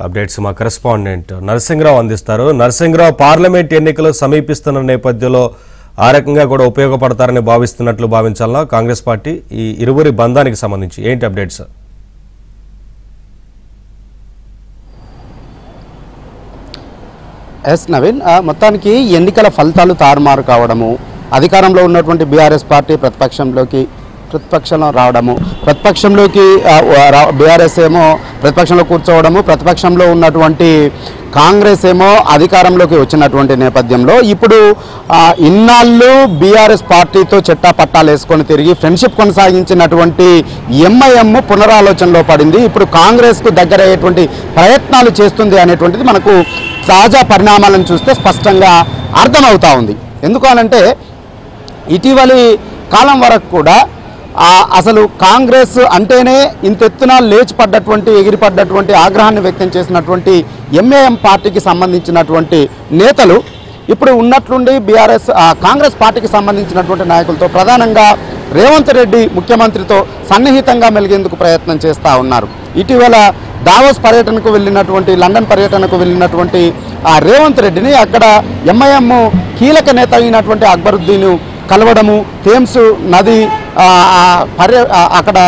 Updates మా correspondent Narasimharao అందిస్తారు. Narasimharao, parliament ఎన్నికలు సమీపిస్తున్న నేపథ్యంలో ఆ రకంగా కూడా ఉపయోగపడతారని భావిస్తున్నట్లు భావించాలన్నా కాంగ్రెస్ పార్టీ ఈ ఇరువురి బంధానికి సంబంధించి ఏంటి అప్డేట్స్? ఎస్ నవీన్, మొత్తానికి ఎన్నికల ఫలితాలు తారుమారు కావడము, అధికారంలో ఉన్నటువంటి బీఆర్ఎస్ పార్టీ ప్రతిపక్షంలో రావడము, ప్రతిపక్షంలోకి బీఆర్ఎస్ ఏమో ప్రతిపక్షంలో కూర్చోవడము, ప్రతిపక్షంలో ఉన్నటువంటి కాంగ్రెస్ ఏమో అధికారంలోకి వచ్చినటువంటి నేపథ్యంలో ఇప్పుడు ఇన్నాళ్ళు బీఆర్ఎస్ పార్టీతో చెట్టా పట్టాలు వేసుకొని తిరిగి ఫ్రెండ్షిప్ కొనసాగించినటువంటి ఎంఐఎం పునరాలోచనలో పడింది. ఇప్పుడు కాంగ్రెస్కు దగ్గరయ్యేటువంటి ప్రయత్నాలు చేస్తుంది అనేటువంటిది మనకు తాజా పరిణామాలను చూస్తే స్పష్టంగా అర్థమవుతా ఉంది. ఎందుకు అనంటే ఇటీవలి కాలం వరకు కూడా అసలు కాంగ్రెస్ అంటేనే ఇంతెత్తున లేచిపడ్డటువంటి ఎగిరిపడ్డటువంటి ఆగ్రహాన్ని వ్యక్తం చేసినటువంటి ఎంఐఎం పార్టీకి సంబంధించినటువంటి నేతలు ఇప్పుడు ఉన్నట్లుండి కాంగ్రెస్ పార్టీకి సంబంధించినటువంటి నాయకులతో ప్రధానంగా రేవంత్ రెడ్డి ముఖ్యమంత్రితో సన్నిహితంగా మెలిగేందుకు ప్రయత్నం చేస్తూ ఉన్నారు. ఇటీవల దావోస్ పర్యటనకు వెళ్ళినటువంటి లండన్ పర్యటనకు వెళ్ళినటువంటి రేవంత్ రెడ్డిని అక్కడ ఎంఐఎం కీలక నేత అయినటువంటి అక్బరుద్దీన్ కలవడము, థేమ్స్ నది అక్కడ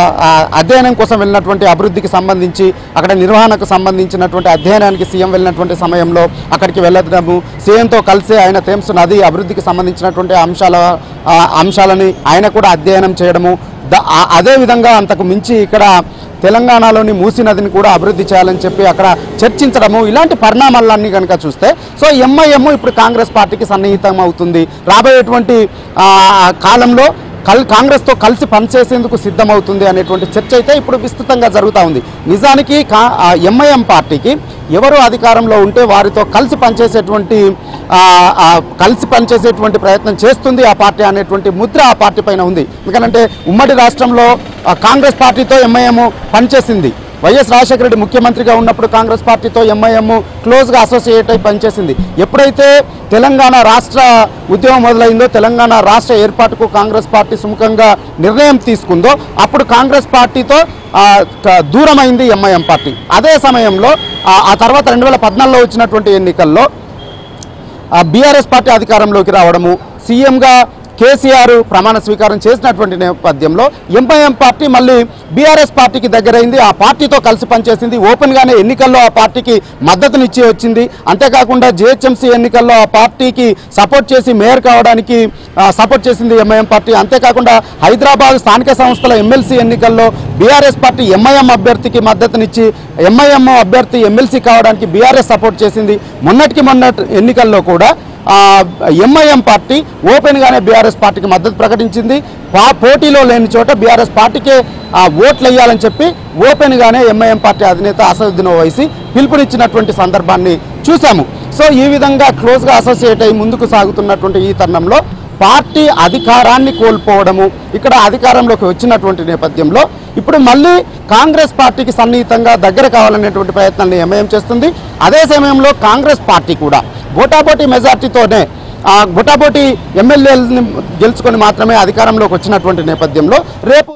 అధ్యయనం కోసం వెళ్ళినటువంటి అభివృద్ధికి సంబంధించి అక్కడ నిర్వహణకు సంబంధించినటువంటి అధ్యయనానికి సీఎం వెళ్ళినటువంటి సమయంలో అక్కడికి వెళ్ళడము, సీఎంతో కలిసి ఆయన థేమ్స్ నది అభివృద్ధికి సంబంధించినటువంటి అంశాలని ఆయన కూడా అధ్యయనం చేయడము, అదేవిధంగా అంతకు మించి ఇక్కడ తెలంగాణలోని మూసీ నదిని కూడా అభివృద్ధి చేయాలని చెప్పి అక్కడ చర్చించడము, ఇలాంటి పరిణామాలన్నీ కనుక చూస్తే సో ఎంఐఎం ఇప్పుడు కాంగ్రెస్ పార్టీకి సన్నిహితం అవుతుంది. రాబోయేటువంటి కాలంలో కాంగ్రెస్తో కలిసి పనిచేసేందుకు సిద్ధమవుతుంది అనేటువంటి చర్చ అయితే ఇప్పుడు విస్తృతంగా జరుగుతూ ఉంది. నిజానికి ఎంఐఎం పార్టీకి ఎవరు అధికారంలో ఉంటే వారితో కలిసి పనిచేసేటువంటి ప్రయత్నం చేస్తుంది ఆ పార్టీ అనేటువంటి ముద్ర ఆ పార్టీ పైన ఉంది. ఎందుకంటే ఉమ్మడి రాష్ట్రంలో కాంగ్రెస్ పార్టీతో ఎంఐఎం పనిచేసింది. వైఎస్ రాజశేఖర రెడ్డి ముఖ్యమంత్రిగా ఉన్నప్పుడు కాంగ్రెస్ పార్టీతో ఎంఐఎం క్లోజ్గా అసోసియేట్ అయి పనిచేసింది. ఎప్పుడైతే తెలంగాణ రాష్ట్ర ఉద్యమం మొదలైందో, తెలంగాణ రాష్ట్ర ఏర్పాటుకు కాంగ్రెస్ పార్టీ సుముఖంగా నిర్ణయం తీసుకుందో అప్పుడు కాంగ్రెస్ పార్టీతో దూరమైంది ఎంఐఎం పార్టీ. అదే సమయంలో ఆ తర్వాత 2014లో వచ్చినటువంటి ఎన్నికల్లో బీఆర్ఎస్ పార్టీ అధికారంలోకి రావడము, సీఎంగా కేసీఆర్ ప్రమాణ స్వీకారం చేసినటువంటి నేపథ్యంలో ఎంఐఎం పార్టీ మళ్ళీ బీఆర్ఎస్ పార్టీకి దగ్గరైంది, ఆ పార్టీతో కలిసి పనిచేసింది. ఓపెన్గానే ఎన్నికల్లో ఆ పార్టీకి మద్దతునిచ్చి వచ్చింది. అంతేకాకుండా జిహెచ్ఎంసీ ఎన్నికల్లో ఆ పార్టీకి సపోర్ట్ చేసి మేయర్ కావడానికి సపోర్ట్ చేసింది ఎంఐఎం పార్టీ. అంతేకాకుండా హైదరాబాద్ స్థానిక సంస్థల ఎమ్మెల్సీ ఎన్నికల్లో బీఆర్ఎస్ పార్టీ ఎంఐఎం అభ్యర్థికి మద్దతునిచ్చి ఎంఐఎం అభ్యర్థి ఎమ్మెల్సీ కావడానికి బీఆర్ఎస్ సపోర్ట్ చేసింది. మొన్నటి ఎన్నికల్లో కూడా ఎంఐఎం పార్టీ ఓపెన్గానే బీఆర్ఎస్ పార్టీకి మద్దతు ప్రకటించింది. పోటీలో లేని చోట బీఆర్ఎస్ పార్టీకే ఓట్లు వేయాలని చెప్పి ఓపెన్గానే ఎంఐఎం పార్టీ అధినేత అసదుద్దీన్ ఓవైసీ పిలుపునిచ్చినటువంటి సందర్భాన్ని చూసాము. సో ఈ విధంగా క్లోజ్గా అసోసియేట్ అయ్యి ముందుకు సాగుతున్నటువంటి ఈ తరుణంలో పార్టీ అధికారాన్ని కోల్పోవడము, ఇక్కడ అధికారంలోకి వచ్చినటువంటి నేపథ్యంలో ఇప్పుడు మళ్ళీ కాంగ్రెస్ పార్టీకి సన్నిహితంగా దగ్గర కావాలనేటువంటి ప్రయత్నాన్ని ఎంఐఎం చేస్తుంది. అదే సమయంలో కాంగ్రెస్ పార్టీ కూడా బోటాబోటీ మెజార్టీతోనే బోటాబోటీ ఎమ్మెల్యేలని గెలుచుకొని మాత్రమే అధికారంలోకి వచ్చినటువంటి నేపథ్యంలో రేపు